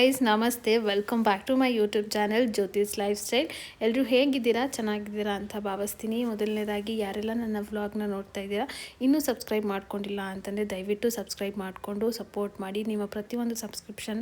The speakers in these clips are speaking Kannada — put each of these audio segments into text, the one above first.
ಗೈಸ್, ನಮಸ್ತೆ. Welcome back to my YouTube channel Jyothi's lifestyle. ಎಲ್ಲರೂ ಹೇಗಿದ್ದೀರಾ? ಚೆನ್ನಾಗಿದ್ದೀರಾ ಅಂತ ಭಾವಿಸ್ತೀನಿ. ಮೊದಲನೇದಾಗಿ ಯಾರೆಲ್ಲ ನನ್ನ ವ್ಲಾಗ್ನ ನೋಡ್ತಾ ಇದ್ದೀರಾ, ಇನ್ನೂ ಸಬ್ಸ್ಕ್ರೈಬ್ ಮಾಡ್ಕೊಂಡಿಲ್ಲ ಅಂತಂದರೆ ದಯವಿಟ್ಟು ಸಬ್ಸ್ಕ್ರೈಬ್ ಮಾಡಿಕೊಂಡು ಸಪೋರ್ಟ್ ಮಾಡಿ. ನಿಮ್ಮ ಪ್ರತಿಯೊಂದು ಸಬ್ಸ್ಕ್ರಿಪ್ಷನ್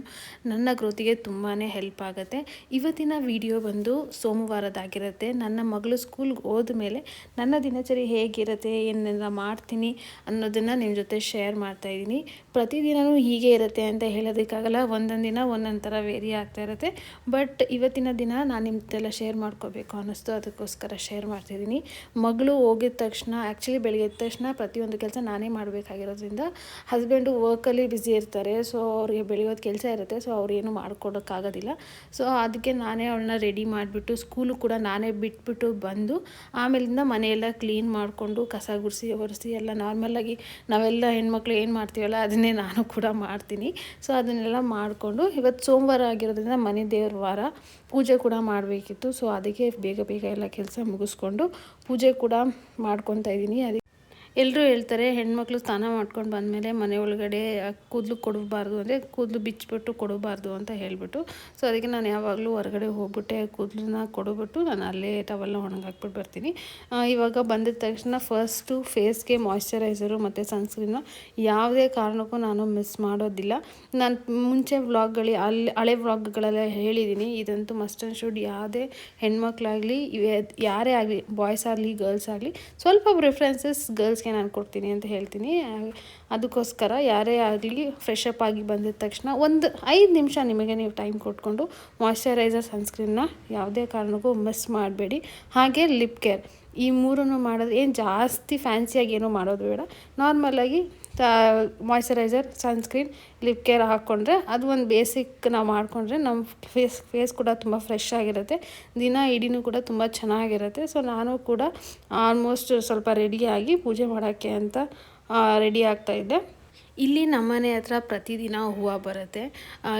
ನನ್ನ ಗ್ರೋತಿಗೆ ತುಂಬಾ ಹೆಲ್ಪ್ ಆಗುತ್ತೆ. ಇವತ್ತಿನ ವಿಡಿಯೋ ಬಂದು ಸೋಮವಾರದಾಗಿರುತ್ತೆ. ನನ್ನ ಮಗಳು ಸ್ಕೂಲ್ಗೆ ಹೋದ ಮೇಲೆ ನನ್ನ ದಿನಚರಿ ಹೇಗಿರುತ್ತೆ, ಏನೆಲ್ಲ ಮಾಡ್ತೀನಿ ಅನ್ನೋದನ್ನು ನಿಮ್ಮ ಜೊತೆ ಶೇರ್ ಮಾಡ್ತಾಯಿದ್ದೀನಿ. ಪ್ರತಿದಿನವೂ ಹೀಗೆ ಇರುತ್ತೆ ಅಂತ ಹೇಳೋದಕ್ಕಾಗಲ್ಲ. ಒಂದೊಂದು ದಿನ ಒಂದೊಂದು ಥರ ವೇರಿ ಆಗ್ತಾ ಇರುತ್ತೆ. ಬಟ್ ಇವತ್ತಿನ ದಿನ ನಾನು ನಿಮ್ದೆಲ್ಲ ಶೇರ್ ಮಾಡ್ಕೋಬೇಕು ಅನ್ನಿಸ್ತು, ಅದಕ್ಕೋಸ್ಕರ ಶೇರ್ ಮಾಡ್ತಾಯಿದ್ದೀನಿ. ಮಗಳು ಹೋಗಿದ ತಕ್ಷಣ, ಆ್ಯಕ್ಚುಲಿ ಬೆಳಗ್ಗೆ ಎದ್ದ ತಕ್ಷಣ ಪ್ರತಿಯೊಂದು ಕೆಲಸ ನಾನೇ ಮಾಡಬೇಕಾಗಿರೋದ್ರಿಂದ ಹಸ್ಬೆಂಡು ವರ್ಕಲ್ಲಿ ಬ್ಯುಸಿ ಇರ್ತಾರೆ. ಸೊ ಅವ್ರಿಗೆ ಬೆಳೆಯೋದು ಕೆಲಸ ಇರುತ್ತೆ. ಸೊ ಅವ್ರು ಏನು ಮಾಡ್ಕೊಡೋಕ್ಕಾಗೋದಿಲ್ಲ. ಸೊ ಅದಕ್ಕೆ ನಾನೇ ಅವಳನ್ನ ರೆಡಿ ಮಾಡಿಬಿಟ್ಟು ಸ್ಕೂಲು ಕೂಡ ನಾನೇ ಬಿಟ್ಬಿಟ್ಟು ಬಂದು ಆಮೇಲಿಂದ ಮನೆಯೆಲ್ಲ ಕ್ಲೀನ್ ಮಾಡಿಕೊಂಡು ಕಸ ಗುಡಿಸಿ ಒರೆಸಿ ಎಲ್ಲ ನಾರ್ಮಲಾಗಿ ನಾವೆಲ್ಲ ಹೆಣ್ಮಕ್ಳು ಏನು ಮಾಡ್ತೀವಲ್ಲ ಅದನ್ನೇ ನಾನು ಕೂಡ ಮಾಡ್ತೀನಿ. ಸೊ ಅದನ್ನೆಲ್ಲ ಮಾಡಿಕೊಂಡು ಇವತ್ತು ಸೋಮವಾರ ಆಗಿರೋದ್ರಿಂದ ಮನೆ ದೇವ್ರ ವಾರ, ಪೂಜೆ ಕೂಡ ಮಾಡಬೇಕಿತ್ತು. ಸೊ ಅದಕ್ಕೆ ಬೇಗ ಬೇಗ ಎಲ್ಲ ಕೆಲಸ ಮುಗಿಸ್ಕೊಂಡು ಪೂಜೆ ಕೂಡ ಮಾಡ್ಕೊತಾ ಇದ್ದೀನಿ. ಎಲ್ಲರೂ ಹೇಳ್ತಾರೆ ಹೆಣ್ಮಕ್ಳು ಸ್ನಾನ ಮಾಡ್ಕೊಂಡು ಬಂದಮೇಲೆ ಮನೆ ಒಳಗಡೆ ಕೂದಲು ಕೊಡಬಾರ್ದು, ಅಂದರೆ ಕೂದಲು ಬಿಚ್ಚಿಬಿಟ್ಟು ಕೊಡಬಾರ್ದು ಅಂತ ಹೇಳಿಬಿಟ್ಟು. ಸೊ ಅದಕ್ಕೆ ನಾನು ಯಾವಾಗಲೂ ಹೊರಗಡೆ ಹೋಗ್ಬಿಟ್ಟೆ ಕೂದಲನ್ನ ಕೊಡಬಿಟ್ಟು ನಾನು ಅಲ್ಲೇ ಟವಲ್ನ ಒಣಗಾಕ್ಬಿಟ್ಟು ಬರ್ತೀನಿ. ಇವಾಗ ಬಂದಿದ ತಕ್ಷಣ ಫಸ್ಟು ಫೇಸ್ಗೆ ಮಾಯ್ಶ್ಚರೈಸರು ಮತ್ತು ಸನ್ಸ್ಕ್ರೀನ್ನ ಯಾವುದೇ ಕಾರಣಕ್ಕೂ ನಾನು ಮಿಸ್ ಮಾಡೋದಿಲ್ಲ. ನಾನು ಮುಂಚೆ ವ್ಲಾಗ್ಗಳು ಹಳೆ ವ್ಲಾಗ್ಗಳೆಲ್ಲ ಹೇಳಿದ್ದೀನಿ, ಇದಂತೂ ಮಸ್ಟ್ ಆ್ಯಂಡ್ ಶುಡ್. ಯಾವುದೇ ಹೆಣ್ಮಕ್ಳಾಗಲಿ ಯಾರೇ ಆಗಲಿ, ಬಾಯ್ಸ್ ಆಗಲಿ ಗರ್ಲ್ಸ್ ಆಗಲಿ, ಸ್ವಲ್ಪ ಪ್ರಿಫರೆನ್ಸಸ್ ಗರ್ಲ್ಸ್ ನಾನು ಕೊಡ್ತೀನಿ ಅಂತ ಹೇಳ್ತೀನಿ. ಅದಕ್ಕೋಸ್ಕರ ಯಾರೇ ಆಗಲಿ ಫ್ರೆಶ್ ಅಪ್ ಆಗಿ ಬಂದಿದ ತಕ್ಷಣ ಒಂದು 5 ನಿಮಿಷ ನಿಮಗೆ ನೀವು ಟೈಮ್ ಕೊಟ್ಕೊಂಡು ಮಾಯ್ಶ್ಚರೈಸರ್, ಸನ್ಸ್ಕ್ರೀನ್ನ ಯಾವುದೇ ಕಾರಣಕ್ಕೂ ಮಿಸ್ ಮಾಡಬೇಡಿ. ಹಾಗೆ ಲಿಪ್ ಕೇರ್, ಈ ಮೂರನ್ನು ಮಾಡೋದು ಏನು ಜಾಸ್ತಿ ಫ್ಯಾನ್ಸಿಯಾಗಿ ಏನೂ ಮಾಡೋದು ಬೇಡ. ನಾರ್ಮಲಾಗಿ ಮಾಯ್ಶ್ಚರೈಸರ್, ಸನ್ಸ್ಕ್ರೀನ್, ಲಿಪ್ ಕೇರ್ ಹಾಕ್ಕೊಂಡ್ರೆ ಅದು ಒಂದು ಬೇಸಿಕ್ ನಾವು ಮಾಡಿಕೊಂಡ್ರೆ ನಮ್ಮ ಫೇಸ್ ಕೂಡ ತುಂಬ ಫ್ರೆಶ್ ಆಗಿರುತ್ತೆ. ದಿನ ಇಡೀನೂ ಕೂಡ ತುಂಬ ಚೆನ್ನಾಗಿರುತ್ತೆ. ಸೊ ನಾನು ಕೂಡ ಆಲ್ಮೋಸ್ಟ್ ಸ್ವಲ್ಪ ರೆಡಿಯಾಗಿ ಪೂಜೆ ಮಾಡೋಕ್ಕೆ ಅಂತ ರೆಡಿ ಆಗ್ತಾಯಿದ್ದೆ. ಇಲ್ಲಿ ನಮ್ಮನೆ ಹತ್ರ ಪ್ರತಿದಿನ ಹೂವು ಬರುತ್ತೆ.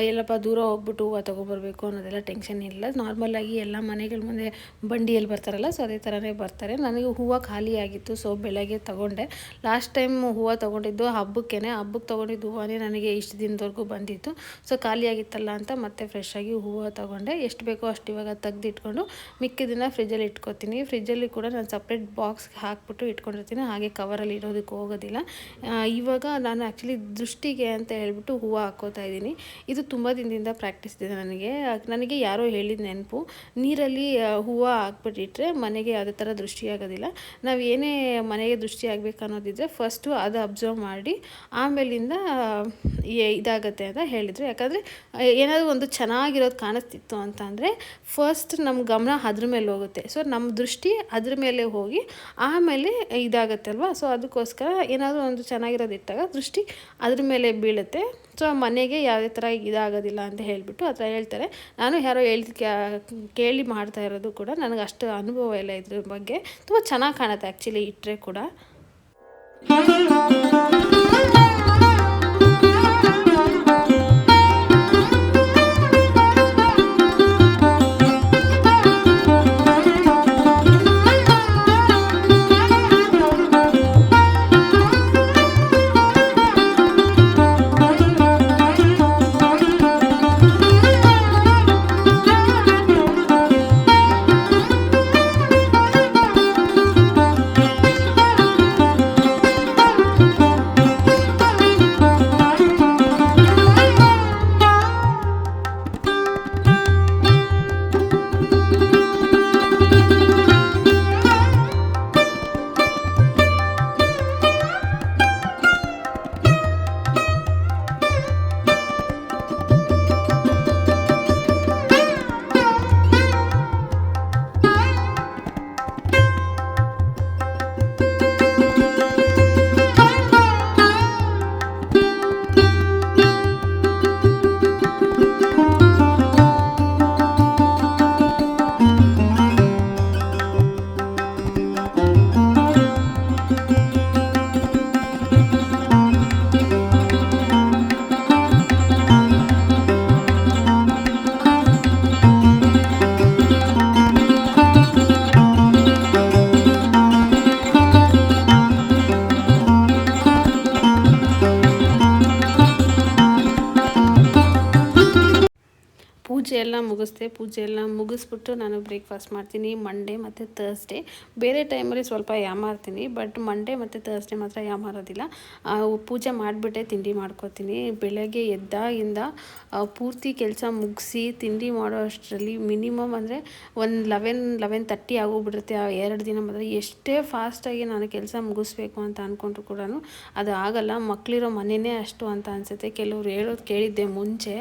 ಎಲ್ಲಪ್ಪ ದೂರ ಹೋಗ್ಬಿಟ್ಟು ಹೂವು ತೊಗೊಬರ್ಬೇಕು ಅನ್ನೋದೆಲ್ಲ ಟೆನ್ಷನ್ ಇಲ್ಲ. ನಾರ್ಮಲಾಗಿ ಎಲ್ಲ ಮನೆಗಳ ಮುಂದೆ ಬಂಡಿಯಲ್ಲಿ ಬರ್ತಾರಲ್ಲ, ಸೊ ಅದೇ ಥರನೇ ಬರ್ತಾರೆ. ನನಗೆ ಹೂವು ಖಾಲಿ ಆಗಿತ್ತು, ಸೊ ಬೆಳಗ್ಗೆ ತೊಗೊಂಡೆ. ಲಾಸ್ಟ್ ಟೈಮ್ ಹೂವು ತೊಗೊಂಡಿದ್ದು ಹಬ್ಬಕ್ಕೆ ತೊಗೊಂಡಿದ್ದು ಹೂವೇ ನನಗೆ ಇಷ್ಟು ದಿನದವರೆಗೂ ಬಂದಿತ್ತು. ಸೊ ಖಾಲಿ ಆಗಿತ್ತಲ್ಲ ಅಂತ ಮತ್ತೆ ಫ್ರೆಶ್ ಆಗಿ ಹೂವು ತೊಗೊಂಡೆ. ಎಷ್ಟು ಬೇಕೋ ಅಷ್ಟು ಇವಾಗ ತೆಗೆದಿಟ್ಕೊಂಡು ಮಿಕ್ಕಿದ್ದನ್ನು ಫ್ರಿಜ್ಜಲ್ಲಿ ಇಟ್ಕೊತೀನಿ. ಫ್ರಿಜ್ಜಲ್ಲಿ ಕೂಡ ನಾನು ಸಪ್ರೇಟ್ ಬಾಕ್ಸ್ಗೆ ಹಾಕ್ಬಿಟ್ಟು ಇಟ್ಕೊಂಡಿರ್ತೀನಿ, ಹಾಗೆ ಕವರಲ್ಲಿ ಇಡೋದಕ್ಕೆ ಹೋಗೋದಿಲ್ಲ. ಇವಾಗ ನಾನು ದೃಷ್ಟಿಗೆ ಅಂತ ಹೇಳ್ಬಿಟ್ಟು ಹೂವು ಹಾಕ್ಕೋತಾ ಇದ್ದೀನಿ. ಇದು ತುಂಬ ದಿನದಿಂದ ಪ್ರಾಕ್ಟೀಸ್ ಇದೆ ನನಗೆ ಯಾರೋ ಹೇಳಿದ ನೆನಪು, ನೀರಲ್ಲಿ ಹೂವು ಹಾಕ್ಬಿಟ್ಟಿಟ್ರೆ ಮನೆಗೆ ಯಾವುದೇ ಥರ ದೃಷ್ಟಿ ಆಗೋದಿಲ್ಲ. ನಾವು ಏನೇ ಮನೆಗೆ ದೃಷ್ಟಿ ಆಗಬೇಕು ಅನ್ನೋದಿದ್ರೆ ಫಸ್ಟು ಅದು ಅಬ್ಸರ್ವ್ ಮಾಡಿ ಆಮೇಲಿಂದ ಇದಾಗುತ್ತೆ ಅಂತ ಹೇಳಿದರು. ಯಾಕಂದರೆ ಏನಾದರೂ ಒಂದು ಚೆನ್ನಾಗಿರೋದು ಕಾಣಿಸ್ತಿತ್ತು ಅಂತಂದರೆ ಫಸ್ಟ್ ನಮ್ಮ ಗಮನ ಅದ್ರ ಮೇಲೆ ಹೋಗುತ್ತೆ. ಸೊ ನಮ್ಮ ದೃಷ್ಟಿ ಅದ್ರ ಮೇಲೆ ಹೋಗಿ ಆಮೇಲೆ ಇದಾಗುತ್ತೆ ಅಲ್ವಾ. ಸೊ ಅದಕ್ಕೋಸ್ಕರ ಏನಾದರೂ ಒಂದು ಚೆನ್ನಾಗಿರೋದು ಇಟ್ಟಾಗ ದೃಷ್ಟಿ ಅದ್ರ ಮೇಲೆ ಬೀಳುತ್ತೆ. ಸೊ ಮನೆಗೆ ಯಾವುದೇ ಥರ ಇದಾಗೋದಿಲ್ಲ ಅಂತ ಹೇಳಿಬಿಟ್ಟು ಆ ಥರ ಹೇಳ್ತಾರೆ. ನಾನು ಯಾರೋ ಕೇಳಿ ಮಾಡ್ತಾ ಇರೋದು ಕೂಡ, ನನಗೆ ಅಷ್ಟು ಅನುಭವ ಇಲ್ಲ ಇದ್ರ ಬಗ್ಗೆ. ತುಂಬ ಚೆನ್ನಾಗಿ ಕಾಣುತ್ತೆ ಆ್ಯಕ್ಚುಲಿ ಇಟ್ಟರೆ ಕೂಡ. ಎಲ್ಲ ಮುಗಿಸ್ದೆ, ಪೂಜೆ ಎಲ್ಲ ಮುಗಿಸ್ಬಿಟ್ಟು ನಾನು ಬ್ರೇಕ್ಫಾಸ್ಟ್ ಮಾಡ್ತೀನಿ ಮಂಡೇ ಮತ್ತು ಥರ್ಸ್ಡೇ. ಬೇರೆ ಟೈಮಲ್ಲಿ ಸ್ವಲ್ಪ ಯಾಮಾರ್ತೀನಿ, ಬಟ್ ಮಂಡೇ ಮತ್ತು ಥರ್ಸ್ಡೇ ಮಾತ್ರ ಯಾಮಾರೋದಿಲ್ಲ. ಪೂಜೆ ಮಾಡಿಬಿಟ್ಟೆ ತಿಂಡಿ ಮಾಡ್ಕೋತೀನಿ. ಬೆಳಗ್ಗೆ ಎದ್ದಾಗಿಂದ ಪೂರ್ತಿ ಕೆಲಸ ಮುಗಿಸಿ ತಿಂಡಿ ಮಾಡೋ ಅಷ್ಟರಲ್ಲಿ ಮಿನಿಮಮ್ ಅಂದರೆ ಒಂದು 11:30 ಆಗೋಗ್ಬಿಡುತ್ತೆ. ಆ 2 ದಿನ ಮಾತ್ರ ಎಷ್ಟೇ ಫಾಸ್ಟಾಗಿ ನಾನು ಕೆಲಸ ಮುಗಿಸ್ಬೇಕು ಅಂತ ಅಂದ್ಕೊಂಡ್ರು ಕೂಡ ಅದು ಆಗಲ್ಲ. ಮಕ್ಕಳಿರೋ ಮನೆಯೇ ಅಷ್ಟು ಅಂತ ಅನಿಸುತ್ತೆ. ಕೆಲವ್ರು ಹೇಳೋದು ಕೇಳಿದ್ದೆ ಮುಂಚೆ,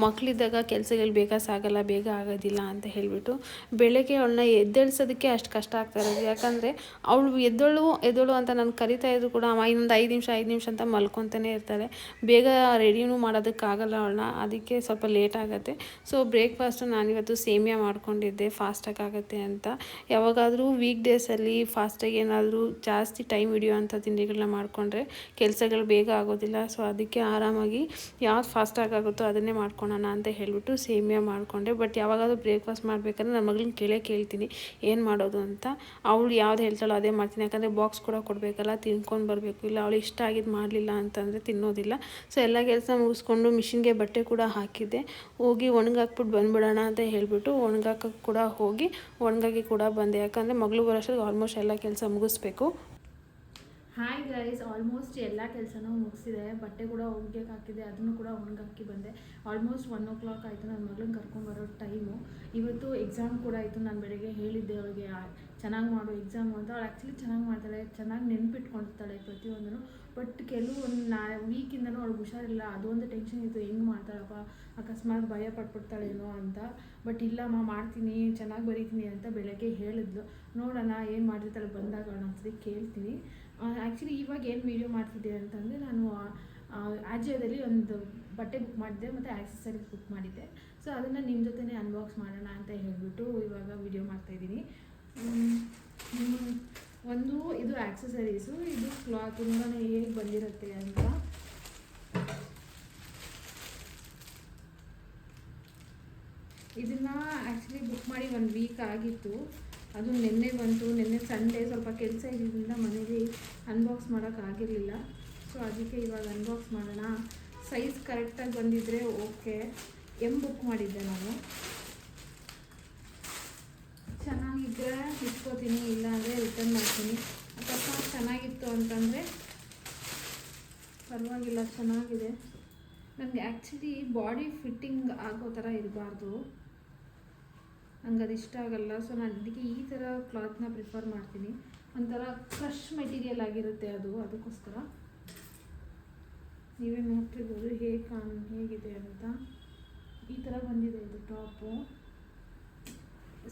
ಮಕ್ಕಳಿದ್ದಾಗ ಕೆಲಸಗಳು ಬೇಗ ಸಾಗಲ್ಲ, ಬೇಗ ಆಗೋದಿಲ್ಲ ಅಂತ ಹೇಳಿಬಿಟ್ಟು. ಬೆಳಗ್ಗೆ ಅವಳನ್ನ ಎದ್ದೇಳಿಸೋದಕ್ಕೆ ಅಷ್ಟು ಕಷ್ಟ ಆಗ್ತಾ ಇರೋದು. ಯಾಕಂದರೆ ಅವಳು ಎದ್ದೋಳು ಅಂತ ನಾನು ಕರಿತಾ ಇದ್ರು ಕೂಡ ಇನ್ನೊಂದು 5 ನಿಮಿಷ ಅಂತ ಮಲ್ಕೊತಾನೆ ಇರ್ತಾಳೆ. ಬೇಗ ರೆಡಿನೂ ಮಾಡೋದಕ್ಕಾಗಲ್ಲ ಅವಳನ್ನ, ಅದಕ್ಕೆ ಸ್ವಲ್ಪ ಲೇಟ್ ಆಗುತ್ತೆ. ಸೊ ಬ್ರೇಕ್ಫಾಸ್ಟು ನಾನಿವತ್ತು ಸೇಮಿಯಾ ಮಾಡ್ಕೊಂಡಿದ್ದೆ, ಫಾಸ್ಟಾಗಿ ಆಗುತ್ತೆ ಅಂತ. ಯಾವಾಗಾದರೂ ವೀಕ್ ಡೇಸಲ್ಲಿ ಫಾಸ್ಟಾಗಿ ಏನಾದರೂ ಜಾಸ್ತಿ ಟೈಮ್ ಹಿಡಿಯೋವಂಥ ತಿಂಡಿಗಳನ್ನ ಮಾಡಿಕೊಂಡ್ರೆ ಕೆಲಸಗಳು ಬೇಗ ಆಗೋದಿಲ್ಲ. ಸೊ ಅದಕ್ಕೆ ಆರಾಮಾಗಿ ಯಾವ್ದು ಫಾಸ್ಟಾಗಿ ಆಗುತ್ತೋ ಅದನ್ನೇ ಮಾಡ್ಕೊಳ್ಳೋಣ ಅಂತ ಹೇಳಿಬಿಟ್ಟು ಸೇಮಿಯಾ ಮಾಡಿಕೊಂಡೆ. ಬಟ್ ಯಾವಾಗಾದರೂ ಬ್ರೇಕ್ಫಾಸ್ಟ್ ಮಾಡಬೇಕಾದ್ರೆ ನನ್ನ ಮಗಳನ್ನ ಕೇಳ್ತೀನಿ ಏನು ಮಾಡೋದು ಅಂತ. ಅವಳು ಯಾವ್ದು ಹೇಳ್ತಾಳೋ ಅದೇ ಮಾಡ್ತೀನಿ. ಯಾಕಂದರೆ ಬಾಕ್ಸ್ ಕೂಡ ಕೊಡಬೇಕಲ್ಲ, ತಿನ್ಕೊಂಡು ಬರಬೇಕು. ಇಲ್ಲ ಅವಳು ಇಷ್ಟ ಆಗಿದ್ದು ಮಾಡಲಿಲ್ಲ ಅಂತಂದರೆ ತಿನ್ನೋದಿಲ್ಲ. ಸೊ ಎಲ್ಲ ಕೆಲಸ ಮುಗಿಸ್ಕೊಂಡು ಮಿಷಿನ್ಗೆ ಬಟ್ಟೆ ಕೂಡ ಹಾಕಿದ್ದೆ. ಹೋಗಿ ಒಣಗಾಕ್ಬಿಟ್ಟು ಬಂದುಬಿಡೋಣ ಅಂತ ಹೇಳಿಬಿಟ್ಟು ಒಣಗಾಕಕ್ಕೆ ಕೂಡ ಹೋಗಿ ಒಣಗಾಗಿ ಕೂಡ ಬಂದೆ. ಯಾಕಂದರೆ ಮಗಳು ಬರೋಷ್ಟೊತ್ತಿಗೆ ಆಲ್ಮೋಸ್ಟ್ ಎಲ್ಲ ಕೆಲಸ ಮುಗಿಸ್ಬೇಕು. ಹಾಯ್ ಗೈಸ್, ಆಲ್ಮೋಸ್ಟ್ ಎಲ್ಲ ಕೆಲಸನೂ ಮುಗಿಸಿದೆ. ಬಟ್ಟೆ ಕೂಡ ಒಗ್ಯಕ್ಕೆ ಹಾಕಿದೆ, ಅದನ್ನು ಕೂಡ ಒಣಗಾಕಿ ಬಂದೆ. ಆಲ್ಮೋಸ್ಟ್ 1 o'clock ಆಯಿತು ನನ್ನ ಮಗಳನ್ನ ಕರ್ಕೊಂಡ್ಬರೋ ಟೈಮು. ಇವತ್ತು ಎಕ್ಸಾಮ್ ಕೂಡ ಆಯಿತು. ನಾನು ಬೆಳಗ್ಗೆ ಹೇಳಿದ್ದೆ ಅವಳಿಗೆ ಚೆನ್ನಾಗಿ ಮಾಡು ಎಕ್ಸಾಮು ಅಂತ. ಅವಳು ಆ್ಯಕ್ಚುಲಿ ಚೆನ್ನಾಗಿ ಮಾಡ್ತಾಳೆ, ಚೆನ್ನಾಗಿ ನೆನ್ಪಿಟ್ಕೊಳ್ತಾಳೆ ಪ್ರತಿಯೊಂದನ್ನು. ಬಟ್ ಕೆಲವೊಂದು ವೀಕಿಂದನೂ ಅವಳಿಗೆ ಹುಷಾರಿಲ್ಲ, ಅದೊಂದು ಟೆನ್ಷನ್ ಇತ್ತು, ಹೆಂಗೆ ಮಾಡ್ತಾಳಪ್ಪ, ಅಕಸ್ಮಾತ್ ಭಯ ಪಟ್ಬಿಡ್ತಾಳೇನೋ ಅಂತ. ಬಟ್ ಇಲ್ಲಮ್ಮ ಮಾಡ್ತೀನಿ, ಚೆನ್ನಾಗಿ ಬರೀತೀನಿ ಅಂತ ಬೆಳಗ್ಗೆ ಹೇಳಿದ್ಲು. ನೋಡೋಣ ಏನು ಮಾಡಿರ್ತಾಳೆ ಬಂದಾಗ ಅವಳನ್ನ ಒಂದ್ಸರಿ ಕೇಳ್ತೀನಿ. ಆ್ಯಕ್ಚುಲಿ ಇವಾಗ ಏನು ವೀಡಿಯೋ ಮಾಡ್ತಿದ್ದೆ ಅಂತಂದರೆ, ನಾನು ಆಜಿಯೋದಲ್ಲಿ ಒಂದು ಬಟ್ಟೆ ಬುಕ್ ಮಾಡಿದ್ದೆ ಮತ್ತು ಆಕ್ಸೆಸರೀಸ್ ಬುಕ್ ಮಾಡಿದ್ದೆ. ಸೊ ಅದನ್ನು ನಿಮ್ಮ ಜೊತೆನೇ ಅನ್ಬಾಕ್ಸ್ ಮಾಡೋಣ ಅಂತ ಹೇಳಿಬಿಟ್ಟು ಇವಾಗ ವೀಡಿಯೋ ಮಾಡ್ತಾಯಿದ್ದೀನಿ. ಒಂದು ಇದು ಆಕ್ಸೆಸರೀಸು, ಇದು ಕ್ಲಾತ್ ತುಂಬಾ ಹೇಗೆ ಬಂದಿರುತ್ತೆ ಅಂತ. ಇದನ್ನು ಆ್ಯಕ್ಚುಲಿ ಬುಕ್ ಮಾಡಿ 1 ವೀಕ್ ಆಗಿತ್ತು. ಅದು ನಿನ್ನೆ ಬಂತು. ನಿನ್ನೆ ಸಂಡೇ ಸ್ವಲ್ಪ ಕೆಲಸ ಇರೋದ್ರಿಂದ ಮನೇಲಿ ಅನ್ಬಾಕ್ಸ್ ಮಾಡೋಕ್ಕಾಗಿರಲಿಲ್ಲ. ಸೊ ಅದಕ್ಕೆ ಇವಾಗ ಅನ್ಬಾಕ್ಸ್ ಮಾಡೋಣ. ಸೈಜ್ ಕರೆಕ್ಟಾಗಿ ಬಂದಿದ್ದರೆ ಓಕೆ. ಬುಕ್ ಮಾಡಿದ್ದೆ ನಾನು. ಚೆನ್ನಾಗಿದ್ದರೆ ಇಟ್ಕೋತೀನಿ, ಇಲ್ಲಾಂದರೆ ರಿಟರ್ನ್ ಮಾಡ್ತೀನಿ. ಅಕಸ್ಮಾತ್ ಚೆನ್ನಾಗಿತ್ತು ಅಂತಂದರೆ ಪರವಾಗಿಲ್ಲ, ಚೆನ್ನಾಗಿದೆ. ನನಗೆ ಆ್ಯಕ್ಚುಲಿ ಬಾಡಿ ಫಿಟ್ಟಿಂಗ್ ಆಗೋ ಥರ ಇರಬಾರ್ದು, ನಂಗೆ ಅದು ಇಷ್ಟ ಆಗಲ್ಲ. ಸೊ ನಾನು ಅದಕ್ಕೆ ಈ ಥರ ಕ್ಲಾತ್ನ ಪ್ರಿಫರ್ ಮಾಡ್ತೀನಿ. ಒಂಥರ ಕ್ರಶ್ ಮೆಟೀರಿಯಲ್ ಆಗಿರುತ್ತೆ ಅದು, ಅದಕ್ಕೋಸ್ಕರ. ನೀವೇ ನೋಡ್ತಿರ್ಬೋದು ಹೇಗಿದೆ ಅಂತ. ಈ ಥರ ಬಂದಿದೆ ಇದು ಟಾಪು.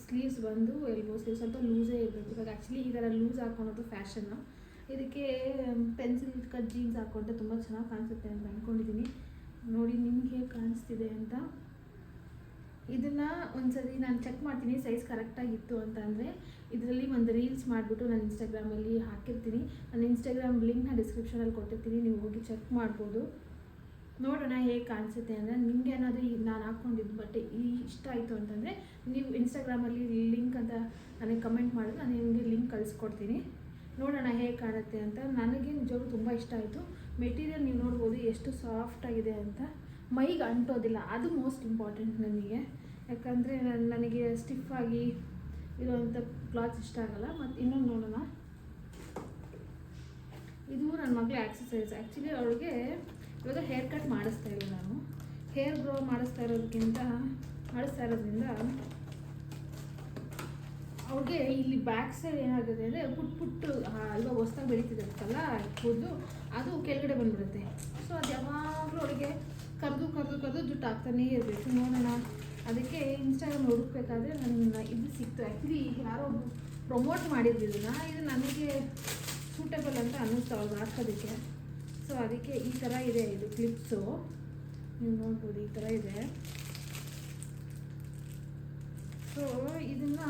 ಸ್ಲೀವ್ಸ್ ಬಂದು ಎಲ್ಬೋ ಸ್ಲೀವ್ ಸ್ವಲ್ಪ ಲೂಸೇ ಇರಬೇಕು. ಇವಾಗ ಆ್ಯಕ್ಚುಲಿ ಈ ಥರ ಲೂಸ್ ಹಾಕೊಳೋದು ಫ್ಯಾಷನ್ನು. ಇದಕ್ಕೆ ಪೆನ್ಸಿಲ್ ಕಟ್ ಜೀನ್ಸ್ ಹಾಕ್ಕೊಂಡ್ರೆ ತುಂಬ ಚೆನ್ನಾಗಿ ಕಾಣಿಸುತ್ತೆ ಅಂತ ಅಂದ್ಕೊಂಡಿದ್ದೀನಿ. ನೋಡಿ ನಿಮ್ಗೆ ಹೇಗೆ ಕಾಣಿಸ್ತಿದೆ ಅಂತ. ಇದನ್ನು ಒಂದ್ಸರಿ ನಾನು ಚೆಕ್ ಮಾಡ್ತೀನಿ ಸೈಜ್ ಕರೆಕ್ಟಾಗಿತ್ತು ಅಂತ ಅಂದರೆ. ಇದರಲ್ಲಿ ಒಂದು ರೀಲ್ಸ್ ಮಾಡಿಬಿಟ್ಟು ನಾನು ಇನ್ಸ್ಟಾಗ್ರಾಮಲ್ಲಿ ಹಾಕಿರ್ತೀನಿ. ನಾನು ಇನ್ಸ್ಟಾಗ್ರಾಮ್ ಲಿಂಕ್ನ ಡಿಸ್ಕ್ರಿಪ್ಷನಲ್ಲಿ ಕೊಟ್ಟಿರ್ತೀನಿ, ನೀವು ಹೋಗಿ ಚೆಕ್ ಮಾಡ್ಬೋದು. ನೋಡೋಣ ಹೇಗೆ ಕಾಣಿಸುತ್ತೆ ಅಂದರೆ. ನಿಮಗೆ ಏನಾದರೂ ನಾನು ಹಾಕ್ಕೊಂಡಿದ್ದು ಬಟ್ಟೆ ಇಷ್ಟ ಆಯಿತು ಅಂತಂದರೆ ನೀವು ಇನ್ಸ್ಟಾಗ್ರಾಮಲ್ಲಿ ಲಿಂಕ್ ಅಂತ ನನಗೆ ಕಮೆಂಟ್ ಮಾಡಿದ್ರೆ ನಾನು ನಿಮಗೆ ಲಿಂಕ್ ಕಳಿಸ್ಕೊಡ್ತೀನಿ. ನೋಡೋಣ ಹೇಗೆ ಕಾಣುತ್ತೆ ಅಂತ. ನನಗೆ ನಿಜವಾಗ್ಲೂ ತುಂಬ ಇಷ್ಟ ಆಯಿತು. ಮೆಟೀರಿಯಲ್ ನೀವು ನೋಡ್ಬೋದು ಎಷ್ಟು ಸಾಫ್ಟಾಗಿದೆ ಅಂತ. ಮೈಗೆ ಅಂಟೋದಿಲ್ಲ, ಅದು ಮೋಸ್ಟ್ ಇಂಪಾರ್ಟೆಂಟ್ ನನಗೆ. ಯಾಕಂದರೆ ನನಗೆ ಸ್ಟಿಫಾಗಿ ಇರೋವಂಥ ಕ್ಲಾತ್ ಇಷ್ಟ ಆಗಲ್ಲ. ಮತ್ತು ಇನ್ನೊಂದು ನೋಡೋಣ, ಇದು ನನ್ನ ಮಗಳ ಆಕ್ಸೆಸರೀಸ್. ಆ್ಯಕ್ಚುಲಿ ಅವಳಿಗೆ ಇವಾಗ ಹೇರ್ ಕಟ್ ಮಾಡಿಸ್ತಾ ಇಲ್ಲ ನಾನು. ಹೇರ್ ಗ್ರೋ ಮಾಡಿಸ್ತಾ ಇರೋದ್ರಿಂದ ಅವ್ರಿಗೆ ಇಲ್ಲಿ ಬ್ಯಾಕ್ ಸೈಡ್ ಏನಾಗುತ್ತೆ ಅಂದರೆ ಪುಟ್ಟು ಇವಾಗ ಹೊಸ್ದಾಗಿ ಬೆಳೀತಿರುತ್ತಲ್ಲ ಕೂದಲು, ಅದು ಕೆಳಗಡೆ ಬಂದುಬಿಡುತ್ತೆ. ಸೊ ಅದು ಯಾವಾಗಲೂ ಅವಳಿಗೆ ಕರೆದು ಜುಟ್ಟು ಹಾಕ್ತಾನೇ ಇರಬೇಕು. ನೋಡೋಣ, ಅದಕ್ಕೆ ಇನ್ಸ್ಟಾಗ್ರಾಮ್ ಹುಡುಕ್ಬೇಕಾದ್ರೆ ನನ್ನ ಇದು ಸಿಕ್ತು. ಆ್ಯಕ್ಚುಲಿ ಯಾರೋ ಪ್ರಮೋಟ್ ಮಾಡಿದ್ದಿಲ್ಲ, ಇದು ನನಗೆ ಸೂಟೇಬಲ್ ಅಂತ ಅನ್ನಿಸ್ತು ಅವ್ರಿಗೆ ಹಾಕೋದಕ್ಕೆ. ಸೊ ಅದಕ್ಕೆ ಈ ಥರ ಇದೆ ಇದು ಕ್ಲಿಪ್ಸು, ನೀವು ನೋಡ್ಬೋದು ಈ ಥರ ಇದೆ. ಸೊ ಇದನ್ನು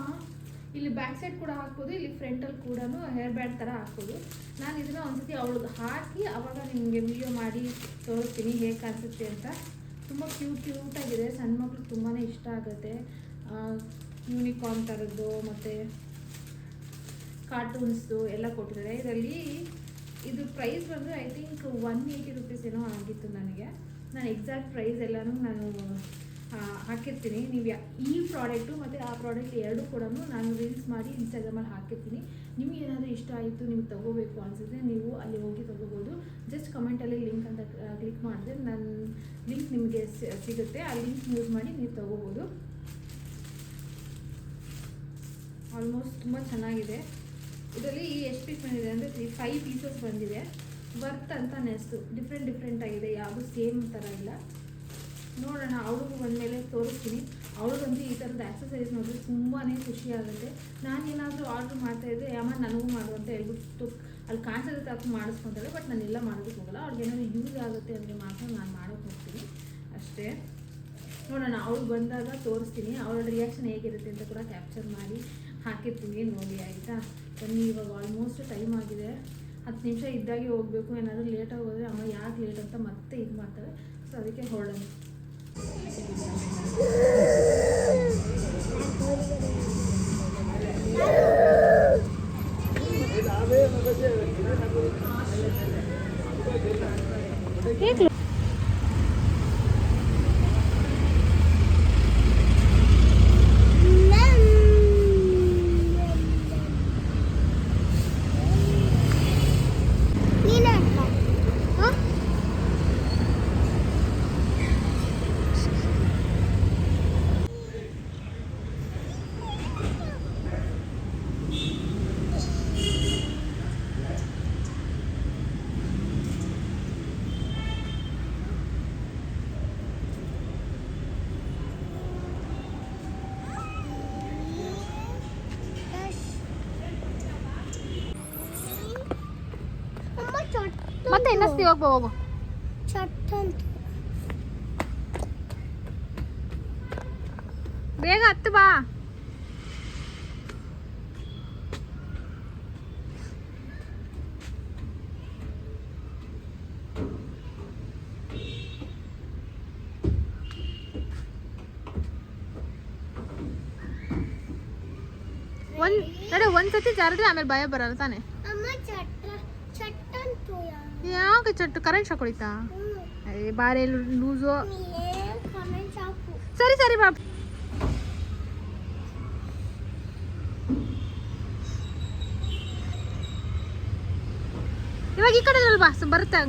ಇಲ್ಲಿ ಬ್ಯಾಕ್ ಸೈಡ್ ಕೂಡ ಹಾಕ್ಬೋದು, ಇಲ್ಲಿ ಫ್ರಂಟಲ್ಲಿ ಕೂಡ ಹೇರ್ ಬ್ಯಾಂಡ್ ಥರ ಹಾಕ್ಬೋದು. ನಾನು ಇದನ್ನು ಒಂದ್ಸತಿ ಅವಳಿಗೆ ಹಾಕಿ ಆವಾಗ ನಿಮಗೆ ವಿಡಿಯೋ ಮಾಡಿ ತೋರಿಸ್ತೀನಿ ಹೇಗೆ ಕಾಣಿಸುತ್ತೆ ಅಂತ. ತುಂಬ ಕ್ಯೂಟಾಗಿದೆ, ಸಣ್ಣ ಮಕ್ಳಿಗೆ ತುಂಬಾ ಇಷ್ಟ ಆಗುತ್ತೆ. ಯೂನಿಕಾರ್ನ್ ಥರದ್ದು ಮತ್ತು ಕಾರ್ಟೂನ್ಸ್ದು ಎಲ್ಲ ಕೊಟ್ಟಿದ್ದಾರೆ ಇದರಲ್ಲಿ. ಇದು ಪ್ರೈಸ್ ಬಂದು ಐ ಥಿಂಕ್ 180 ರೂಪೀಸ್ ಏನೋ ಆಗಿತ್ತು ನನಗೆ. ನಾನು ಎಕ್ಸಾಕ್ಟ್ ಪ್ರೈಸ್ ಎಲ್ಲನೂ ನಾನು ಹಾಕಿರ್ತೀನಿ. ನೀವು ಈ ಪ್ರಾಡಕ್ಟು ಮತ್ತು ಆ ಪ್ರಾಡಕ್ಟ್ ಎರಡೂ ಕೂಡ ನಾನು ರೀಲ್ಸ್ ಮಾಡಿ ಇನ್ಸ್ಟಾಗ್ರಾಮಲ್ಲಿ ಹಾಕಿರ್ತೀನಿ. ನಿಮ್ಗೆ ಏನಾದರೂ ಇಷ್ಟ ಆಯಿತು, ನಿಮ್ಗೆ ತೊಗೋಬೇಕು ಅನಿಸಿದ್ರೆ ನೀವು ಅಲ್ಲಿ ಹೋಗಿ ತೊಗೋಬೋದು. ಜಸ್ಟ್ ಕಮೆಂಟಲ್ಲಿ ಲಿಂಕ್ ಅಂತ ಕ್ಲಿಕ್ ಮಾಡಿದ್ರೆ ನನ್ನ ಲಿಂಕ್ ನಿಮಗೆ ಸಿಗುತ್ತೆ. ಆ ಲಿಂಕ್ ಯೂಸ್ ಮಾಡಿ ನೀವು ತೊಗೋಬೋದು. ಆಲ್ಮೋಸ್ಟ್ ತುಂಬ ಚೆನ್ನಾಗಿದೆ. ಇದರಲ್ಲಿ ಎಷ್ಟು ಪೀಸ್ ಬಂದಿದೆ ಅಂದರೆ 5 ಪೀಸಸ್ ಬಂದಿದೆ. ವರ್ತ್ ಅಂತ ನೆಸ್ತು ಡಿಫ್ರೆಂಟ್ ಆಗಿದೆ, ಯಾವುದು ಸೇಮ್ ಥರ ಇಲ್ಲ. ನೋಡೋಣ, ಅವಳಿಗೂ ಬಂದಮೇಲೆ ತೋರಿಸ್ತೀನಿ. ಅವಳಿಗಂತೂ ಈ ಥರದ ಆಕ್ಸಸರೀಸ್ ನೋಡಿದ್ರೆ ತುಂಬಾ ಖುಷಿ ಆಗುತ್ತೆ. ನಾನೇನಾದರೂ ಆರ್ಡ್ರ್ ಮಾಡ್ತಾಯಿದ್ದೆ, ಅಮ್ಮ ನನಗೂ ಮಾಡು ಅಂತ ಹೇಳ್ಬಿಟ್ಟು ಅಲ್ಲಿ ಕಾಣಿಸೋದು ತಕ್ಕ ಮಾಡಿಸ್ಕೊತಾಳೆ. ಬಟ್ ನಾನೆಲ್ಲ ಮಾಡೋದಕ್ಕೆ ಹೋಗಲ್ಲ. ಅವ್ಳಿಗೆ ಏನಾದರೂ ಯೂಸ್ ಆಗುತ್ತೆ ಅಂದರೆ ಮಾತ್ರ ನಾನು ಮಾಡೋಕ್ಕೆ ಹೋಗ್ತೀನಿ ಅಷ್ಟೇ. ನೋಡೋಣ, ಅವ್ಳು ಬಂದಾಗ ತೋರಿಸ್ತೀನಿ. ಅವಳ ರಿಯಾಕ್ಷನ್ ಹೇಗಿರುತ್ತೆ ಅಂತ ಕೂಡ ಕ್ಯಾಪ್ಚರ್ ಮಾಡಿ ಹಾಕಿರ್ತೀನಿ, ನೋಡಿ ಆಯಿತಾ. ಬನ್ನಿ, ಇವಾಗ ಆಲ್ಮೋಸ್ಟ್ ಟೈಮ್ ಆಗಿದೆ. 10 ನಿಮಿಷ ಇದ್ದಾಗೆ ಹೋಗಬೇಕು. ಏನಾದರೂ ಲೇಟಾಗಿ ಹೋದರೆ ಅಮ್ಮ ಯಾಕೆ ಲೇಟ್ ಅಂತ ಮತ್ತೆ ಇದು ಮಾಡ್ತಾರೆ. ಸೊ ಅದಕ್ಕೆ ಹೊರಡೋಣ. ಮತ್ತೆ ಇನ್ನಷ್ಟು ಹೋಗು. ಬೇಗ ಹತ್ತು ಬಾ. ಒಂದ್ಸತಿ ಜಾರಿದ್ರೆ ಆಮೇಲೆ ಭಯ ಬರಲ್ಲ ತಾನೆ? ಯಾಕೆ ಚಟ್ಟು ಕರೆಂಟ್ ಶಾಕ್ ಹೊಡಿತಾ? ಬಾರೆ ಲೂಸು. ಸರಿ ಬಾಬು. ಇವಾಗ ಈ ಕಡೆ ಬಾ, ಬರುತ್ತೆ.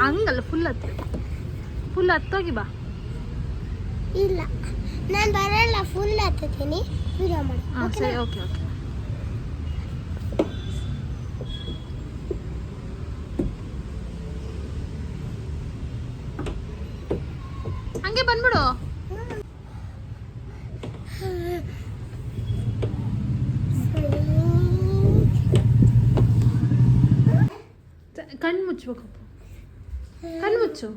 ಹಂಗಲ್ಲ, ಫುಲ್ ಹತ್ತೋಗಿ ಬಾ. ಇಲ್ಲ, ನಾನು ಬರಲ್ಲ, ಫುಲ್ ಹತ್ತೀನಿ. ವಿಡಿಯೋ ಮಾಡಿ. ಸರಿ, ಓಕೆ. ಹಂಗೆ ಬಂದ್ಬಿಡು. ಕಣ್ಣು ಮುಚ್ಚಬೇಕು. ಕಣ್ಣು ಮುಚ್ಚು.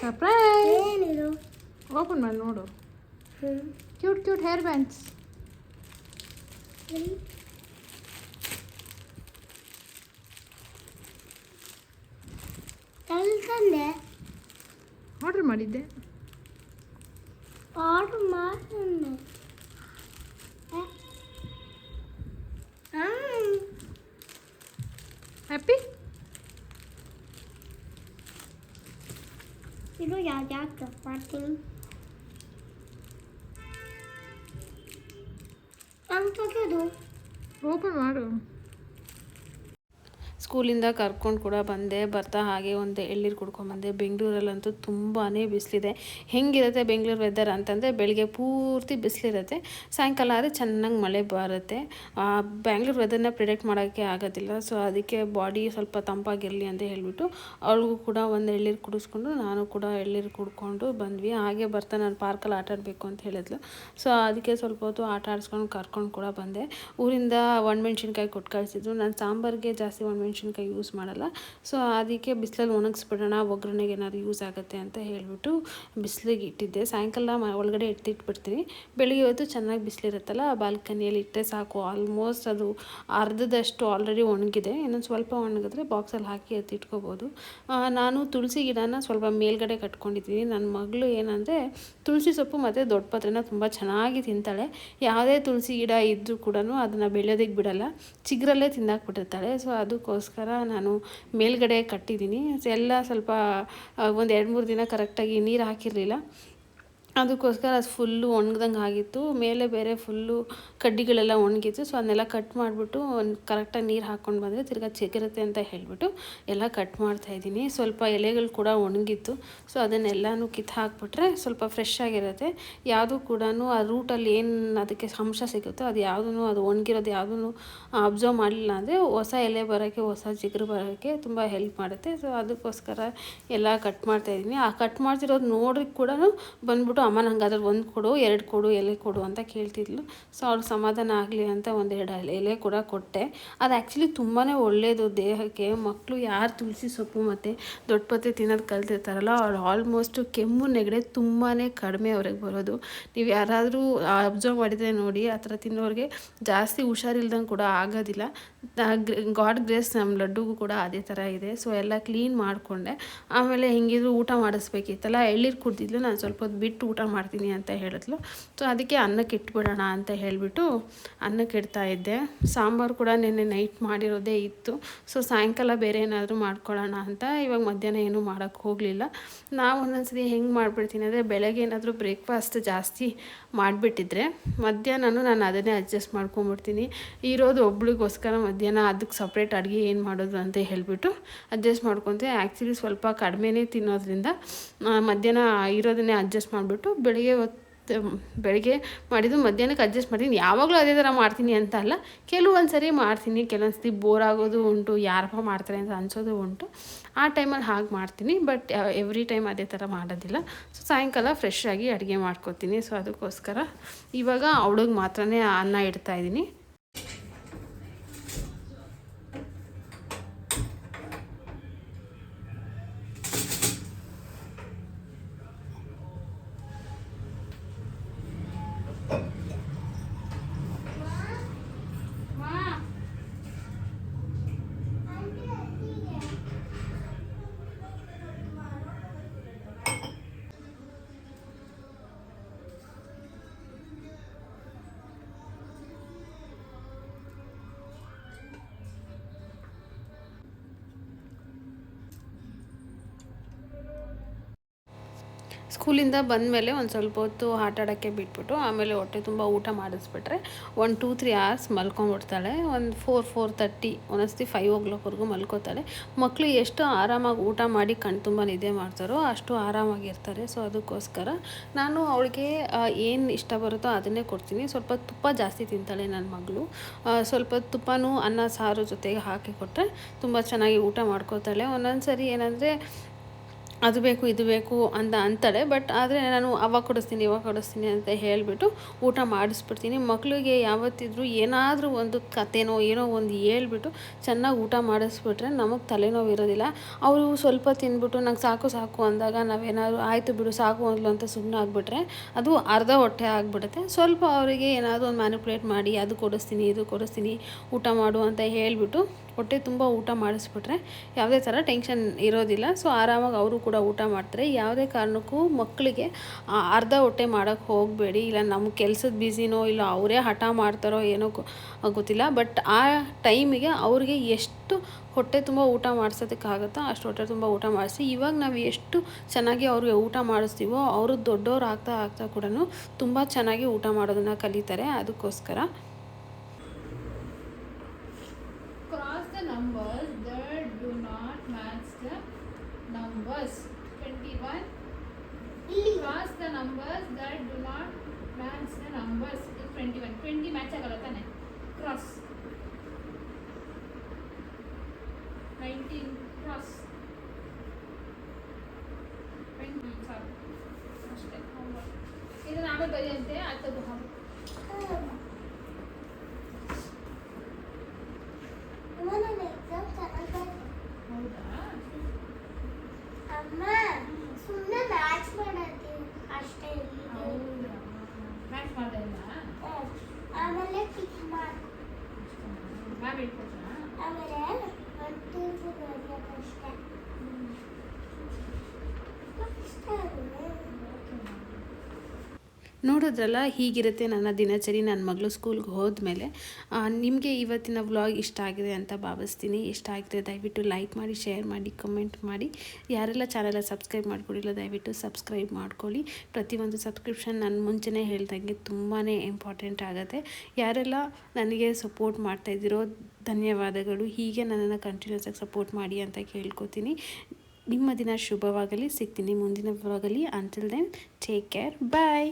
ಸರ್ಪ್ರೈಸ್. ಓಪನ್ ಮಾಡಿ ನೋಡು. Cute hair bands. ಆರ್ಡರ್ ಮಾಡಿದ್ದೆ. ಹ್ಯಾಪಿ. ಇದು ಯಾಕೆ ಮಾಡ್ತೀನಿ ಅಂತ ಓಪನ್ ಮಾಡು. ಸ್ಕೂಲಿಂದ ಕರ್ಕೊಂಡು ಕೂಡ ಬಂದೆ. ಬರ್ತಾ ಹಾಗೆ ಒಂದು ಎಳ್ನೀರು ಕುಡ್ಕೊಂಡ್ಬಂದೆ. ಬೆಂಗಳೂರಲ್ಲಂತೂ ತುಂಬಾ ಬಿಸಿಲಿದೆ. ಹೆಂಗಿರುತ್ತೆ ಬೆಂಗಳೂರು ವೆದರ್ ಅಂತಂದರೆ ಬೆಳಗ್ಗೆ ಪೂರ್ತಿ ಬಿಸಿಲಿರುತ್ತೆ, ಸಾಯಂಕಾಲ ಆದರೆ ಚೆನ್ನಾಗಿ ಮಳೆ ಬರುತ್ತೆ. ಬ್ಯಾಂಗ್ಳೂರು ವೆದರ್ನ ಪ್ರಿಡಿಕ್ಟ್ ಮಾಡೋಕ್ಕೆ ಆಗೋದಿಲ್ಲ. ಸೊ ಅದಕ್ಕೆ ಬಾಡಿ ಸ್ವಲ್ಪ ತಂಪಾಗಿರಲಿ ಅಂತ ಹೇಳಿಬಿಟ್ಟು ಅವಳಿಗೂ ಕೂಡ ಒಂದು ಎಳ್ನೀರು ಕುಡಿಸ್ಕೊಂಡು ನಾನು ಕೂಡ ಎಳ್ನೀರು ಕುಡ್ಕೊಂಡು ಬಂದ್ವಿ. ಹಾಗೆ ಬರ್ತಾ ನಾನು ಪಾರ್ಕಲ್ಲಿ ಆಟ ಆಡಬೇಕು ಅಂತ ಹೇಳಿದ್ಲು. ಸೊ ಅದಕ್ಕೆ ಸ್ವಲ್ಪ ಹೊತ್ತು ಆಟ ಆಡಿಸ್ಕೊಂಡು ಕರ್ಕೊಂಡು ಕೂಡ ಬಂದೆ. ಊರಿಂದ ಒಣಮೆಣ್ಸಿನ್ಕಾಯಿ ಕೊಟ್ಟು ಕಳಿಸಿದ್ರು. ನಾನು ಸಾಂಬಾರಿಗೆ ಜಾಸ್ತಿ ಒಣಮೆಣ್ಸಿನ್ಕಾಯಿ ಮೆಣಸಿನ್ಕಾಯಿ ಯೂಸ್ ಮಾಡಲ್ಲ. ಸೊ ಅದಕ್ಕೆ ಬಿಸಿಲಲ್ಲಿ ಒಣಗಿಸ್ಬಿಡೋಣ, ಒಗ್ಗರಣೆಗೆ ಏನಾದ್ರು ಯೂಸ್ ಆಗುತ್ತೆ ಅಂತ ಹೇಳಿಬಿಟ್ಟು ಬಿಸಿಲಿಗೆ ಇಟ್ಟಿದ್ದೆ. ಸಾಯಂಕಾಲ ಒಳಗಡೆ ಎತ್ತಿಟ್ಬಿಡ್ತೀನಿ. ಬೆಳಿಗ್ಗೆ ಹೊತ್ತು ಚೆನ್ನಾಗಿ ಬಿಸಿಲಿರುತ್ತಲ್ಲ, ಬಾಲ್ಕನಿಯಲ್ಲಿ ಇಟ್ಟರೆ ಸಾಕು. ಆಲ್ಮೋಸ್ಟ್ ಅದು ಅರ್ಧದಷ್ಟು ಆಲ್ರೆಡಿ ಒಣಗಿದೆ. ಇನ್ನೊಂದು ಸ್ವಲ್ಪ ಒಣಗಿದ್ರೆ ಬಾಕ್ಸಲ್ಲಿ ಹಾಕಿ ಎತ್ತಿಟ್ಕೋಬೋದು. ನಾನು ತುಳಸಿ ಗಿಡನ ಸ್ವಲ್ಪ ಮೇಲ್ಗಡೆ ಕಟ್ಕೊಂಡಿದ್ದೀನಿ. ನನ್ನ ಮಗಳು ಏನಂದರೆ ತುಳಸಿ ಸೊಪ್ಪು ಮತ್ತು ದೊಡ್ಡ ಪತ್ರೆನ ತುಂಬ ಚೆನ್ನಾಗಿ ತಿಂತಾಳೆ. ಯಾವುದೇ ತುಳಸಿ ಗಿಡ ಇದ್ದರೂ ಕೂಡ ಅದನ್ನು ಬೆಳೆಯೋದಕ್ಕೆ ಬಿಡಲ್ಲ, ಚಿಗುರಲ್ಲೇ ತಿಂದಾಕ್ಬಿಟ್ಟಿರ್ತಾಳೆ. ಸೊ ಅದಕ್ಕೋಸ್ಕರ ನಾನು ಮೇಲ್ಗಡೆ ಕಟ್ಟಿದ್ದೀನಿ. ಎಲ್ಲ ಸ್ವಲ್ಪ ಒಂದು 2-3 ದಿನ ಕರೆಕ್ಟಾಗಿ ನೀರು ಹಾಕಿರಲಿಲ್ಲ, ಅದಕ್ಕೋಸ್ಕರ ಅದು ಫುಲ್ಲು ಒಣಗ್ದಂಗೆ ಆಗಿತ್ತು. ಮೇಲೆ ಬೇರೆ ಫುಲ್ಲು ಕಡ್ಡಿಗಳೆಲ್ಲ ಒಣಗಿತ್ತು. ಸೊ ಅದನ್ನೆಲ್ಲ ಕಟ್ ಮಾಡಿಬಿಟ್ಟು ಕರೆಕ್ಟಾಗಿ ನೀರು ಹಾಕ್ಕೊಂಡು ಬಂದರೆ ತಿರ್ಗಾ ಚಿಗುರುತ್ತೆ ಅಂತ ಹೇಳಿಬಿಟ್ಟು ಎಲ್ಲ ಕಟ್ ಮಾಡ್ತಾಯಿದ್ದೀನಿ. ಸ್ವಲ್ಪ ಎಲೆಗಳು ಕೂಡ ಒಣಗಿತ್ತು. ಸೊ ಅದನ್ನೆಲ್ಲನೂ ಕಿತ್ತು ಹಾಕ್ಬಿಟ್ರೆ ಸ್ವಲ್ಪ ಫ್ರೆಶ್ ಆಗಿರುತ್ತೆ. ಯಾವುದೂ ಕೂಡ ಆ ರೂಟಲ್ಲಿ ಏನು ಅದಕ್ಕೆ ಅಂಶ ಸಿಗುತ್ತೋ ಅದು ಯಾವುದೂ, ಅದು ಒಣಗಿರೋದು ಯಾವುದೂ ಅಬ್ಸರ್ವ್ ಮಾಡಲಿಲ್ಲ ಅಂದರೆ ಹೊಸ ಎಲೆ ಬರೋಕ್ಕೆ, ಹೊಸ ಚಿಗುರು ಬರೋಕ್ಕೆ ತುಂಬ ಹೆಲ್ಪ್ ಮಾಡುತ್ತೆ. ಸೊ ಅದಕ್ಕೋಸ್ಕರ ಎಲ್ಲ ಕಟ್ ಮಾಡ್ತಾಯಿದ್ದೀನಿ. ಆ ಕಟ್ ಮಾಡ್ತಿರೋದು ನೋಡಿ ಕೂಡ ಬಂದ್ಬಿಟ್ಟು ಅಮ್ಮ ನಂಗೆ ಅದ್ರಲ್ಲಿ 1 ಕೊಡು, 2 ಕೊಡು, ಎಲೆ ಕೊಡು ಅಂತ ಕೇಳ್ತಿದ್ಲು. ಸೊ ಅವ್ಳು ಸಮಾಧಾನ ಆಗಲಿ ಅಂತ 1-2 ಎಲೆ ಕೂಡ ಕೊಟ್ಟೆ. ಅದು ಆ್ಯಕ್ಚುಲಿ ತುಂಬಾ ಒಳ್ಳೆಯದು ದೇಹಕ್ಕೆ. ಮಕ್ಕಳು ಯಾರು ತುಳಸಿ ಸೊಪ್ಪು ಮತ್ತು ದೊಡ್ಡ ಪತ್ರೆ ತಿನ್ನೋದು ಕಲ್ತಿರ್ತಾರಲ್ಲ, ಅವ್ರು ಆಲ್ಮೋಸ್ಟು ಕೆಮ್ಮು ನೆಗಡಿ ತುಂಬಾ ಕಡಿಮೆ ಅವ್ರಿಗೆ ಬರೋದು. ನೀವು ಯಾರಾದರೂ ಅಬ್ಸರ್ವ್ ಮಾಡಿದರೆ ನೋಡಿ, ಆ ಥರ ತಿನ್ನೋರಿಗೆ ಜಾಸ್ತಿ ಹುಷಾರಿಲ್ದಂಗೆ ಕೂಡ ಆಗೋದಿಲ್ಲ. ಗಾಡ್ ಗ್ರೇಸ್ ನಮ್ಮ ಲಡ್ಡುಗೂ ಕೂಡ ಅದೇ ಥರ ಇದೆ. ಸೊ ಎಲ್ಲ ಕ್ಲೀನ್ ಮಾಡಿಕೊಂಡೆ. ಆಮೇಲೆ ಹೆಂಗಿದ್ರು ಊಟ ಮಾಡಿಸ್ಬೇಕಿತ್ತಲ್ಲ, ಎಳ್ಳೀರು ಕುಡ್ದಿದ್ಲು. ನಾನು ಸ್ವಲ್ಪ ಹೊತ್ತು ಬಿಟ್ಟು ಊಟ ಮಾಡ್ತೀನಿ ಅಂತ ಹೇಳಿದ್ಲು. ಸೊ ಅದಕ್ಕೆ ಅನ್ನಕ್ಕೆ ಇಟ್ಬಿಡೋಣ ಅಂತ ಹೇಳಿಬಿಟ್ಟು ಅನ್ನಕ್ಕೆ ಇಡ್ತಾ ಇದ್ದೆ. ಸಾಂಬಾರು ಕೂಡ ನೆನ್ನೆ ನೈಟ್ ಮಾಡಿರೋದೇ ಇತ್ತು. ಸೊ ಸಾಯಂಕಾಲ ಬೇರೆ ಏನಾದರೂ ಮಾಡ್ಕೊಳ್ಳೋಣ ಅಂತ ಇವಾಗ ಮಧ್ಯಾಹ್ನ ಏನೂ ಮಾಡೋಕ್ಕೆ ಹೋಗಲಿಲ್ಲ. ನಾವು ಒಂದೊಂದ್ಸರಿ ಹೆಂಗೆ ಮಾಡಿಬಿಡ್ತೀನಿ ಅಂದರೆ, ಬೆಳಗ್ಗೆ ಏನಾದರೂ ಬ್ರೇಕ್ಫಾಸ್ಟ್ ಜಾಸ್ತಿ ಮಾಡಿಬಿಟ್ಟಿದ್ರೆ ಮಧ್ಯಾಹ್ನನೂ ನಾನು ಅದನ್ನೇ ಅಡ್ಜಸ್ಟ್ ಮಾಡ್ಕೊಂಬಿಡ್ತೀನಿ. ಇರೋದು ಒಬ್ಳಿಗೋಸ್ಕರ ಮಧ್ಯಾಹ್ನ ಅದಕ್ಕೆ ಸಪ್ರೇಟ್ ಅಡುಗೆ ಏನು ಮಾಡೋದು ಅಂತ ಹೇಳಿಬಿಟ್ಟು ಅಡ್ಜಸ್ಟ್ ಮಾಡ್ಕೊತೀನಿ. ಆ್ಯಕ್ಚುಲಿ ಸ್ವಲ್ಪ ಕಡಿಮೆನೇ ತಿನ್ನೋದ್ರಿಂದ ಮಧ್ಯಾಹ್ನ ಇರೋದನ್ನೇ ಅಡ್ಜಸ್ಟ್ ಮಾಡಿಬಿಟ್ಟು ಬೆಳಗ್ಗೆ ಮಾಡಿದ್ದು ಮಧ್ಯಾಹ್ನಕ್ಕೆ ಅಡ್ಜಸ್ಟ್ ಮಾಡ್ತೀನಿ. ಯಾವಾಗಲೂ ಅದೇ ಥರ ಮಾಡ್ತೀನಿ ಅಂತ ಅಲ್ಲ, ಕೆಲವೊಂದು ಸರಿ ಮಾಡ್ತೀನಿ, ಕೆಲವೊಂದು ಸತಿ ಬೋರ್ ಆಗೋದು ಉಂಟು, ಯಾರಪ್ಪ ಮಾಡ್ತಾರೆ ಅಂತ ಅನಿಸೋದು ಉಂಟು. ಆ ಟೈಮಲ್ಲಿ ಹಾಗೆ ಮಾಡ್ತೀನಿ, ಬಟ್ ಎವ್ರಿ ಟೈಮ್ ಅದೇ ಥರ ಮಾಡೋದಿಲ್ಲ. ಸೊ ಸಾಯಂಕಾಲ ಫ್ರೆಶ್ ಆಗಿ ಅಡುಗೆ ಮಾಡ್ಕೊತೀನಿ. ಸೊ ಅದಕ್ಕೋಸ್ಕರ ಇವಾಗ ಅವಳಿಗೆ ಮಾತ್ರನೇ ಅನ್ನ ಇಡ್ತಾಯಿದ್ದೀನಿ. ಸ್ಕೂಲಿಂದ ಬಂದಮೇಲೆ ಒಂದು ಸ್ವಲ್ಪ ಹೊತ್ತು ಆಟ ಆಡೋಕ್ಕೆ ಬಿಟ್ಬಿಟ್ಟು ಆಮೇಲೆ ಹೊಟ್ಟೆ ತುಂಬ ಊಟ ಮಾಡಿಸ್ಬಿಟ್ರೆ 1-2-3 hours ಮಲ್ಕೊಂಡ್ಬಿಡ್ತಾಳೆ. ಒಂದು 4-4:30 ಒಂದೊಂದ್ಸತಿ 5 o'clockವರೆಗೂ ಮಲ್ಕೋತಾಳೆ. ಮಕ್ಕಳು ಎಷ್ಟು ಆರಾಮಾಗಿ ಊಟ ಮಾಡಿ ಕಣ್ಣು ತುಂಬ ನಿದ್ದೆ ಮಾಡ್ತಾರೋ ಅಷ್ಟು ಆರಾಮಾಗಿರ್ತಾರೆ. ಸೊ ಅದಕ್ಕೋಸ್ಕರ ನಾನು ಅವಳಿಗೆ ಏನು ಇಷ್ಟ ಬರುತ್ತೋ ಅದನ್ನೇ ಕೊಡ್ತೀನಿ. ಸ್ವಲ್ಪ ತುಪ್ಪ ಜಾಸ್ತಿ ತಿಂತಾಳೆ ನನ್ನ ಮಗಳು. ಸ್ವಲ್ಪ ತುಪ್ಪನೂ ಅನ್ನ ಸಾರು ಜೊತೆಗೆ ಹಾಕಿ ಕೊಟ್ಟರೆ ತುಂಬ ಚೆನ್ನಾಗಿ ಊಟ ಮಾಡ್ಕೋತಾಳೆ. ಒಂದೊಂದು ಸರಿ ಏನಂದರೆ ಅದು ಬೇಕು ಇದು ಬೇಕು ಅಂತಾಳೆ. ಬಟ್ ಆದರೆ ನಾನು ಅವಾಗ ಕೊಡಿಸ್ತೀನಿ ಅಂತ ಹೇಳಿಬಿಟ್ಟು ಊಟ ಮಾಡಿಸ್ಬಿಡ್ತೀನಿ. ಮಕ್ಕಳಿಗೆ ಯಾವತ್ತಿದ್ರೂ ಏನಾದರೂ ಒಂದು ಕಥೆನೋ ಏನೋ ಒಂದು ಹೇಳ್ಬಿಟ್ಟು ಚೆನ್ನಾಗಿ ಊಟ ಮಾಡಿಸ್ಬಿಟ್ರೆ ನಮಗೆ ತಲೆನೋವು ಇರೋದಿಲ್ಲ. ಅವರು ಸ್ವಲ್ಪ ತಿಂದ್ಬಿಟ್ಟು ನಂಗೆ ಸಾಕು ಅಂದಾಗ ನಾವೇನಾದರೂ ಆಯಿತು ಬಿಡು ಸಾಕು ಅಂದ್ಲು ಅಂತ ಸುಮ್ಮನೆ ಆಗಿಬಿಟ್ರೆ ಅದು ಅರ್ಧ ಹೊಟ್ಟೆ ಆಗಿಬಿಡುತ್ತೆ. ಸ್ವಲ್ಪ ಅವರಿಗೆ ಏನಾದರೂ ಒಂದು ಮ್ಯಾನಿಪುಲೇಟ್ ಮಾಡಿ ಅದು ಕೊಡಿಸ್ತೀನಿ ಇದು ಕೊಡಿಸ್ತೀನಿ ಊಟ ಮಾಡು ಅಂತ ಹೇಳಿಬಿಟ್ಟು ಹೊಟ್ಟೆ ತುಂಬ ಊಟ ಮಾಡಿಸ್ಬಿಟ್ರೆ ಯಾವುದೇ ಥರ ಟೆನ್ಷನ್ ಇರೋದಿಲ್ಲ. ಸೊ ಆರಾಮಾಗಿ ಅವರು ಕೂಡ ಊಟ ಮಾಡ್ತಾರೆ. ಯಾವುದೇ ಕಾರಣಕ್ಕೂ ಮಕ್ಕಳಿಗೆ ಅರ್ಧ ಹೊಟ್ಟೆ ಮಾಡೋಕ್ಕೆ ಹೋಗಬೇಡಿ. ಇಲ್ಲ ನಮ್ಮ ಕೆಲಸದ ಬ್ಯುಸಿನೋ ಇಲ್ಲ ಅವರೇ ಹಠ ಮಾಡ್ತಾರೋ ಏನೋ ಗೊತ್ತಿಲ್ಲ. ಬಟ್ ಆ ಟೈಮಿಗೆ ಅವ್ರಿಗೆ ಎಷ್ಟು ಹೊಟ್ಟೆ ತುಂಬ ಊಟ ಮಾಡಿಸೋದಕ್ಕಾಗುತ್ತೋ ಅಷ್ಟು ಹೊಟ್ಟೆ ತುಂಬ ಊಟ ಮಾಡಿಸಿ. ಇವಾಗ ನಾವು ಎಷ್ಟು ಚೆನ್ನಾಗಿ ಅವ್ರಿಗೆ ಊಟ ಮಾಡಿಸ್ತೀವೋ ಅವರು ದೊಡ್ಡವ್ರು ಆಗ್ತಾ ಕೂಡ ತುಂಬ ಚೆನ್ನಾಗಿ ಊಟ ಮಾಡೋದನ್ನು ಕಲಿತಾರೆ. ಅದಕ್ಕೋಸ್ಕರ numbers that do not match the numbers 21. Cross the numbers that do not match the numbers 21. 20 match ಆಗಲ್ಲ ತಾನೆ, cross. 19 cross. 20 ಸಾಕು ಅಷ್ಟೇ. ಇದನ್ನ ಆಮೇಲೆ ಬರೆಯಂತೆ ಅರ್ಥದ್ದು ನಾನು ಎಕ್ಸಾಮ್ ಚೆನ್ನಾಗಿ ನೋಡೋದ್ರಲ್ಲ ಹೀಗಿರುತ್ತೆ ನನ್ನ ದಿನಚರಿ. ನನ್ನ ಮಗಳು ಸ್ಕೂಲ್ಗೆ ಹೋದ್ಮೇಲೆ ನಿಮಗೆ ಇವತ್ತಿನ ವ್ಲಾಗ್ ಇಷ್ಟ ಆಗಿದೆ ಅಂತ ಭಾವಿಸ್ತೀನಿ. ಇಷ್ಟ ಆಗಿದೆ ದಯವಿಟ್ಟು ಲೈಕ್ ಮಾಡಿ, ಶೇರ್ ಮಾಡಿ, ಕಮೆಂಟ್ ಮಾಡಿ. ಯಾರೆಲ್ಲ ಚಾನಲ್ ಸಬ್ಸ್ಕ್ರೈಬ್ ಮಾಡ್ಕೊಂಡಿಲ್ಲ ದಯವಿಟ್ಟು ಸಬ್ಸ್ಕ್ರೈಬ್ ಮಾಡ್ಕೊಳ್ಳಿ. ಪ್ರತಿಯೊಂದು ಸಬ್ಸ್ಕ್ರಿಪ್ಷನ್ ನಾನು ಮುಂಚೆನೇ ಹೇಳ್ದಂಗೆ ತುಂಬಾ ಇಂಪಾರ್ಟೆಂಟ್ ಆಗುತ್ತೆ. ಯಾರೆಲ್ಲ ನನಗೆ ಸಪೋರ್ಟ್ ಮಾಡ್ತಾಯಿದ್ದೀರೋ ಧನ್ಯವಾದಗಳು. ಹೀಗೆ ನನ್ನನ್ನು ಕಂಟಿನ್ಯೂಸ್ ಆಗಿ ಸಪೋರ್ಟ್ ಮಾಡಿ ಅಂತ ಕೇಳ್ಕೊತೀನಿ. ನಿಮ್ಮ ದಿನ ಶುಭವಾಗಲಿ. ಸಿಗ್ತೀನಿ ಮುಂದಿನ ವ್ಲಾಗಲ್ಲಿ. ಅಂಟಿಲ್ ದೆನ್ ಟೇಕ್ ಕೇರ್, ಬಾಯ್.